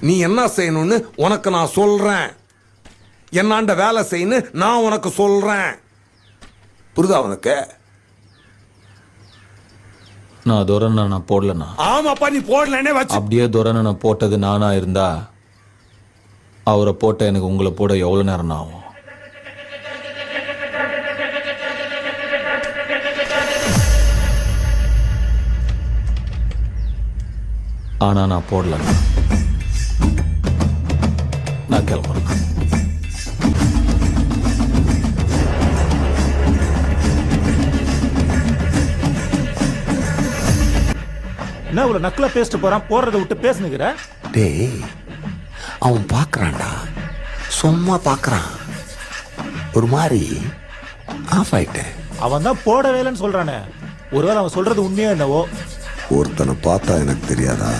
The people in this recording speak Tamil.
நீ என்ன செய்யணும்னு உனக்கு நான் சொல்றேன். என்னாண்ட வேலை செய்யணும் நான் உனக்கு சொல்றேன். புரியுதா உனக்கு? நான் துரனை நான் போடலண்ணா. ஆமாப்பா, நீ போடலன்னே வச்சு. அப்படியே துரனை நான் போட்டது நானா இருந்தா அவரை போட்ட எனக்கு உங்களை போட எவ்வளவு நேரம் ஆகும்? ஆனா நான் போடலண்ணா. நான் கிளம்புறேன். என்ன இவ்வளவு நக்கலா பேசிட்டு போறான்? போறதை விட்டு பேசுனுக்கிற. டேய், அவன் பார்க்கறான்டா, சும்மா பார்க்கறான். ஒரு மாதிரி ஆஃப் ஆயிட்டேன். அவன் தான் போடவே இல்லைன்னு சொல்றானே. ஒருவேளை அவன் சொல்றது உண்மையா என்னவோ? ஒருத்தனை பார்த்தா எனக்கு தெரியாதா?